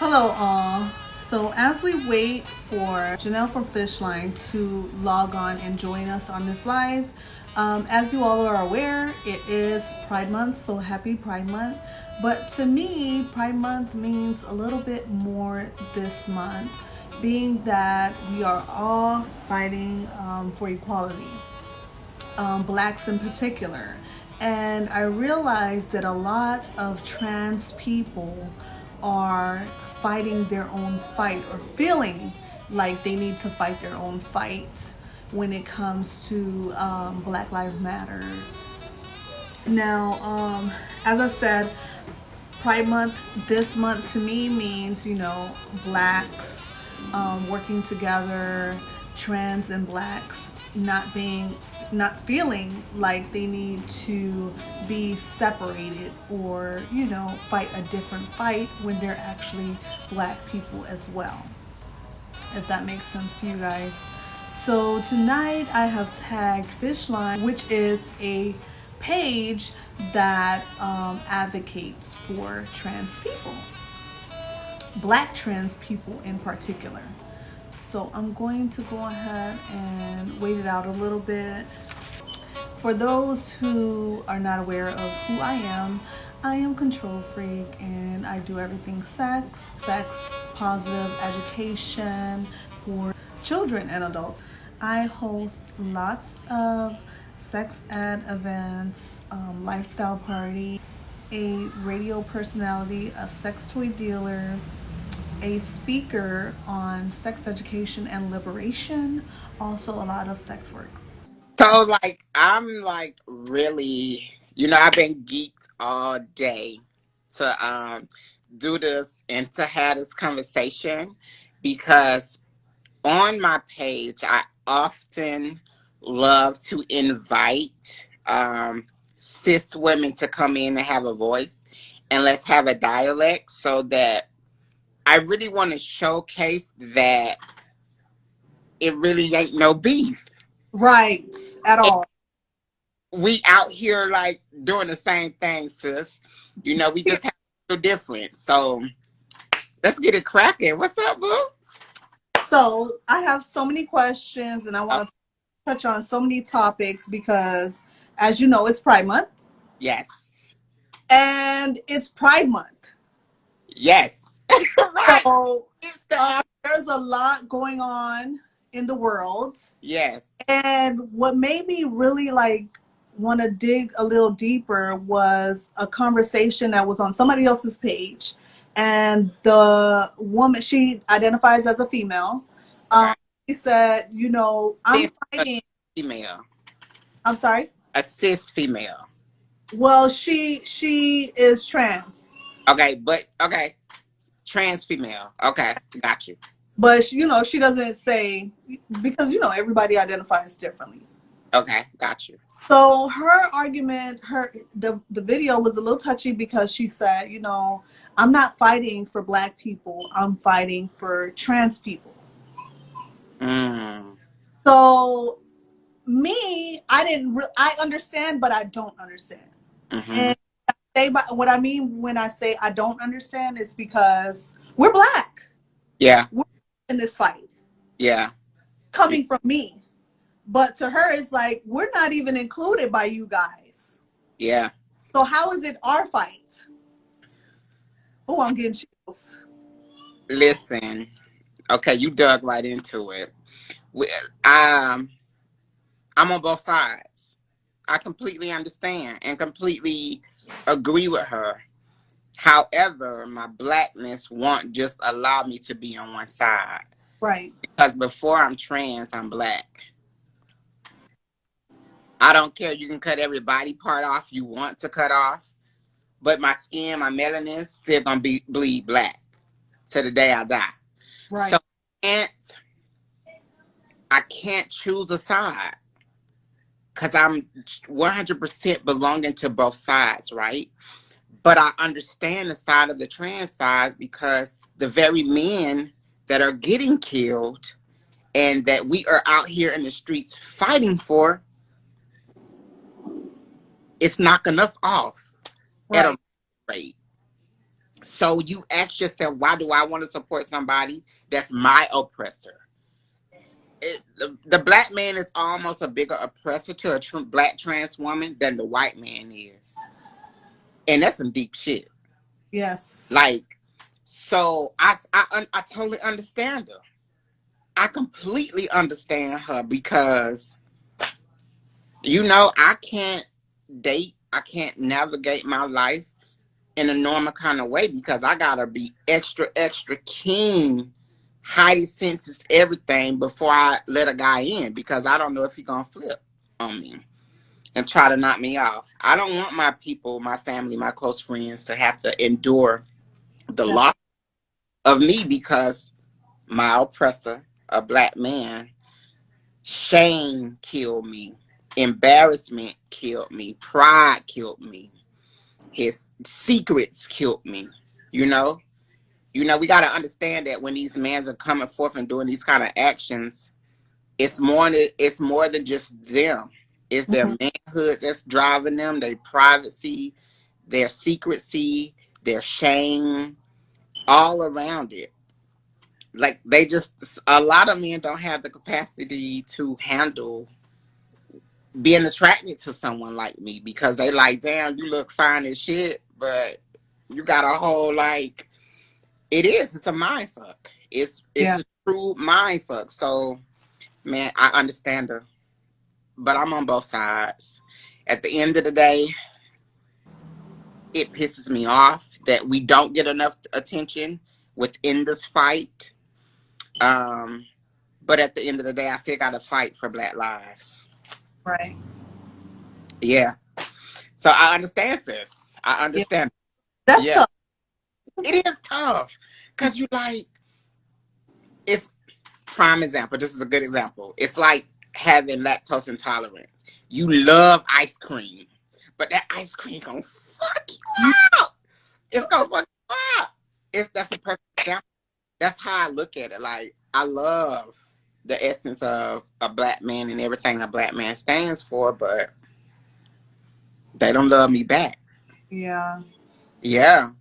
Hello, all. So, as we wait for Janelle from Fishline to log on and join us on this live, as you all are aware, it is Pride Month, so happy Pride Month. But to me, Pride Month means a little bit more this month, being that we are all fighting for equality, blacks in particular. And I realized that a lot of trans people are fighting their own fight or feeling like they need to fight their own fight when it comes to Black Lives Matter. Now, as I said, Pride Month this month to me means, blacks working together, trans and blacks not feeling like they need to be separated or, fight a different fight when they're actually black people as well, if that makes sense to you guys. So tonight I have tagged Fishline, which is a page that advocates for trans people, black trans people in particular. So I'm going to go ahead and wait it out a little bit. For those who are not aware of who I am Control Freak and I do everything sex positive education for children and adults. I host lots of sex ed events, lifestyle party, a radio personality, a sex toy dealer, a speaker on sex education and liberation, also a lot of sex work. So I'm really, I've been geeked all day to do this and to have this conversation because on my page I often love to invite cis women to come in and have a voice and let's have a dialect so that I really want to showcase that it really ain't no beef. Right, at all. We out here like doing the same thing, sis. We just have a little different. So let's get it cracking. What's up, boo? So I have so many questions and I Oh, want to touch on so many topics because, as you know, it's Pride Month yes. and it's Pride Month. Yes. Right. So It's the there's a lot going on in the world. yes. And what made me really want to dig a little deeper was a conversation that was on somebody else's page. And the woman, she identifies as a female. Um, Okay. she said, I'm Cis a fighting. female. I'm sorry. A cis female. Well, she is trans, Okay, but okay. Trans female. Okay, got you. but she doesn't say because everybody identifies differently. Okay, got you. So her argument, the video was a little touchy because she said, I'm not fighting for black people. I'm fighting for trans people. Mm. So me, I understand, but I don't understand. Mm-hmm. And what I mean when I say I don't understand is because we're black. Yeah. We're in this fight Yeah. coming from me. But to her, it's like, we're not even included by you guys. Yeah. So how is it our fight? Oh, I'm getting chills. Listen. Okay, you dug right into it. We, um, I'm on both sides. I completely understand and completely agree with her. However, my blackness won't just allow me to be on one side. Right. Because before I'm trans, I'm black. I don't care. You can cut every body part off you want to cut off, but my skin, my melanin, still gonna be bleed black to the day I die. So Right. can't I can't choose a side because I'm 100% belonging to both sides, right? But I understand the side of the trans side because the very men that are getting killed and that we are out here in the streets fighting for, it's knocking us off at a Right. rate. So you ask yourself, why do I want to support somebody that's my oppressor? The black man is almost a bigger oppressor to a black trans woman than the white man is. And that's some deep shit. Yes. Like, so I totally understand her. I completely understand her because, I can't date, I can't navigate my life in a normal kind of way because I gotta be extra, extra keen, highly senses everything before I let a guy in because I don't know if he gonna flip on me and try to knock me off. I don't want my people, my family, my close friends to have to endure the Yeah. loss of me because my oppressor, a black man, shame killed me, embarrassment killed me, pride killed me, his secrets killed me. You know, we got to understand that when these men are coming forth and doing these kind of actions, it's more than just them. It's their Mhm. manhood that's driving them, their privacy, their secrecy, their shame, all around it. Like they just, a lot of men don't have the capacity to handle being attracted to someone like me because they like, damn, you look fine as shit, but you got a whole like, it's a mind fuck. It's Yeah. a true mind fuck. So man, I understand her, but I'm on both sides. At the end of the day, it pisses me off that we don't get enough attention within this fight. Um, but at the end of the day, I still got to fight for Black lives. Right. Yeah. So I understand this. I Yeah. understand. That's Yeah. tough. It is tough because you like, it's prime example. This is a good example. It's like having lactose intolerance. You love ice cream, but that ice cream gonna fuck you up. It's gonna fuck you up. That's a perfect example. That's how I look at it. Like I love the essence of a black man and everything a black man stands for, but they don't love me back. Yeah. Yeah.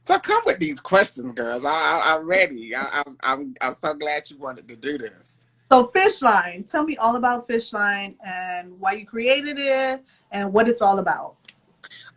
So come with these questions, girls. I'm ready. I'm so glad you wanted to do this. So fishline, tell me all about fishline and why you created it and what it's all about.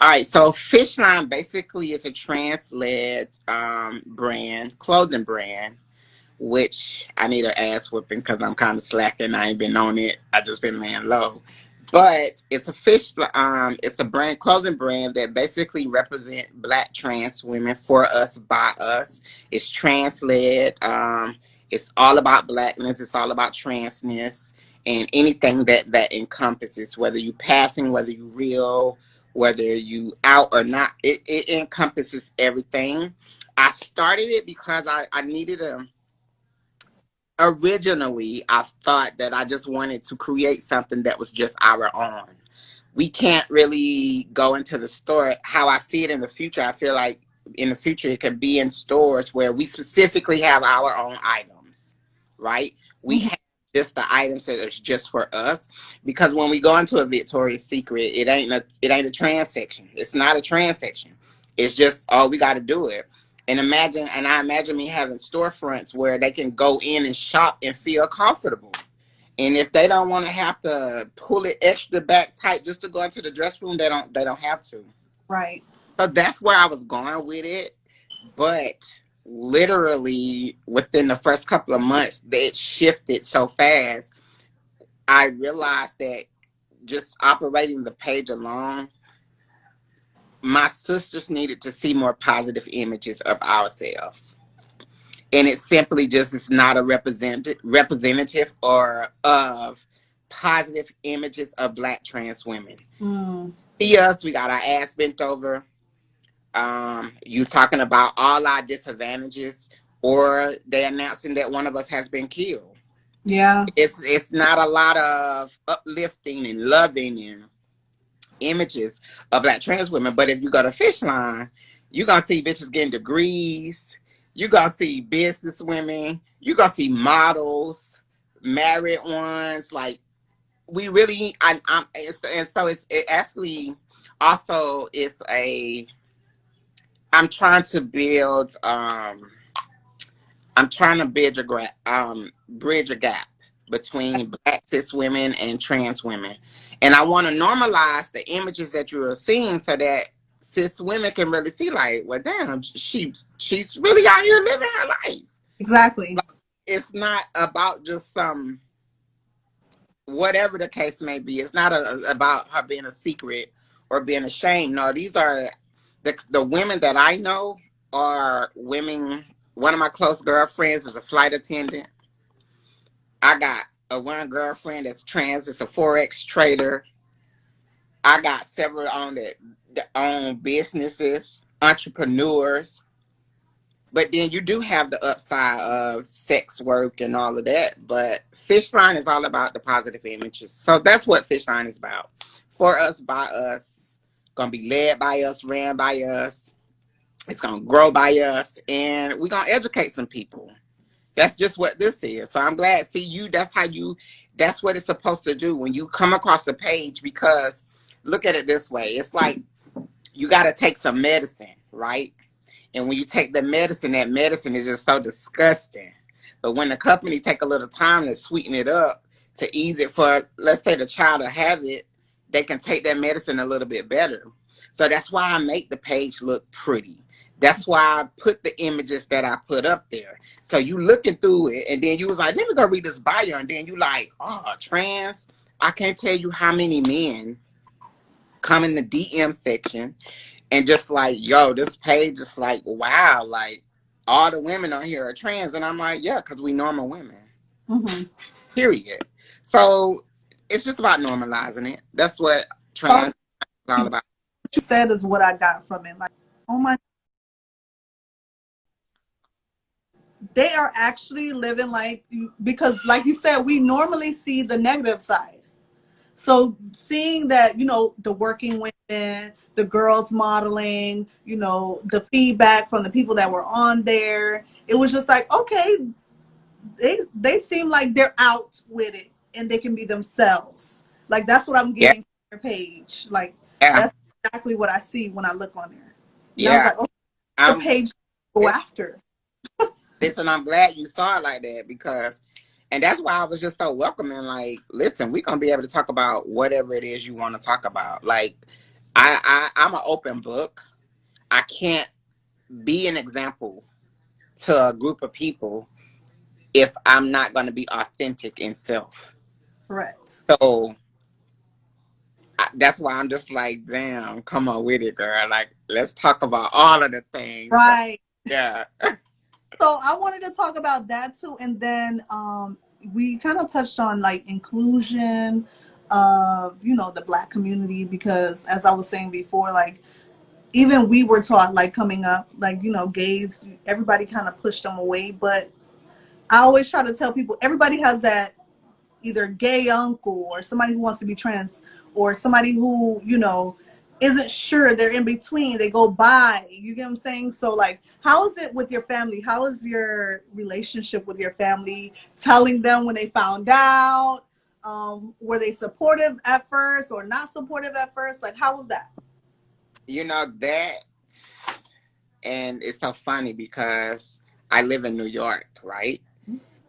All right, so Fishline basically is a trans-led brand, clothing brand, which I need an ass whooping because I'm kind of slacking. I ain't been on it. I just been laying low. But it's a brand, clothing brand that basically represent Black trans women for us, by us. It's trans-led. It's all about Blackness. It's all about transness and anything that encompasses, whether you passing, whether you real, whether you out or not. It encompasses everything. I started it because I needed a originally I thought that I just wanted to create something that was just our own. We can't really go into the store. How I see it in the future, I feel like in the future it could be in stores where we specifically have our own items, right? We Mhm. have just the items that is just for us. Because when we go into a Victoria's Secret, it ain't a trans section. It's not a trans section. It's just, oh, we got to do it. And I imagine me having storefronts where they can go in and shop and feel comfortable. And if they don't want to have to pull it extra back tight just to go into the dress room, they don't have to. Right. So that's where I was going with it. But literally within the first couple of months, it shifted so fast. I realized that just operating the page alone, my sisters needed to see more positive images of ourselves. And it simply just is not a representative or of positive images of Black trans women. Mm. See us, we got our ass bent over. You talking about all our disadvantages, or they announcing that one of us has been killed. Yeah. It's not a lot of uplifting and loving and images of Black trans women. But if you go to Fishline, you're gonna see bitches getting degrees. You're gonna see business women. You're gonna see models, married ones. Like we really, and so it actually also it's a I'm trying to build. I'm trying to bridge a gap between black cis women and trans women, and I want to normalize the images that you are seeing so that cis women can really see, like, well, damn, she's really out here living her life. Exactly. Like, it's not about just some whatever the case may be. It's not about her being a secret or being ashamed. No, these are the women that I know are women. One of my close girlfriends is a flight attendant. I got a one girlfriend that's trans. It's a forex trader. I got several on that own businesses, entrepreneurs. But then you do have the upside of sex work and all of that. But Fishline is all about the positive images. So that's what Fishline is about. For us, by us, gonna be led by us, ran by us. It's gonna grow by us, and we're gonna educate some people. That's just what this is. So I'm glad. See, you. That's how you. That's what it's supposed to do when you come across the page. Because look at it this way. It's like you got to take some medicine, right? And when you take the medicine, that medicine is just so disgusting. But when the company take a little time to sweeten it up to ease it for, let's say, the child to have it, they can take that medicine a little bit better. So that's why I make the page look pretty. That's why I put the images that I put up there. So you looking through it, and then you was like, let me go read this bio, and then you like, oh, trans. I can't tell you how many men come in the DM section and just like, yo, this page is like, wow, like all the women on here are trans. And I'm like, yeah, because we normal women, Mm-hmm. period. So it's just about normalizing it. That's what trans is all about. What you said is what I got from it. Like, oh my, they are actually living like, because like you said, we normally see the negative side. So seeing that, the working women, the girls modeling, the feedback from the people that were on there, it was just like, okay, they seem like they're out with it and they can be themselves. Like that's what I'm Yeah, getting from their page. Like yeah, that's exactly what I see when I look on there. And I was yeah. like, okay, the I'm page to go after. listen, I'm glad you saw it like that because and that's why I was just so welcoming. Like, listen, we're gonna be able to talk about whatever it is you want to talk about. Like I'm an open book. I can't be an example to a group of people if I'm not going to be authentic in self. Correct. So that's why I'm just like, damn, come on with it, girl. Like, let's talk about all of the things. So, Right. yeah. So I wanted to talk about that too, and then we kind of touched on like inclusion of the Black community, because as I was saying before, like even we were taught, like coming up, like gays, everybody kind of pushed them away. But I always try to tell people, everybody has that either gay uncle or somebody who wants to be trans, or somebody who isn't sure, they're in between, they go by, you get what I'm saying? So like, how is it with your family? How is your relationship with your family, telling them when they found out? Were they supportive at first or not supportive at first? Like, how was that? You know, that, and it's so funny because I live in New York, right?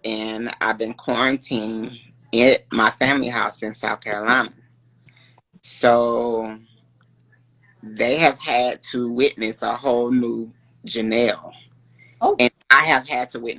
And I've been quarantined at my family house in South Carolina. So they have had to witness a whole new Janelle. Oh, And I have had to witness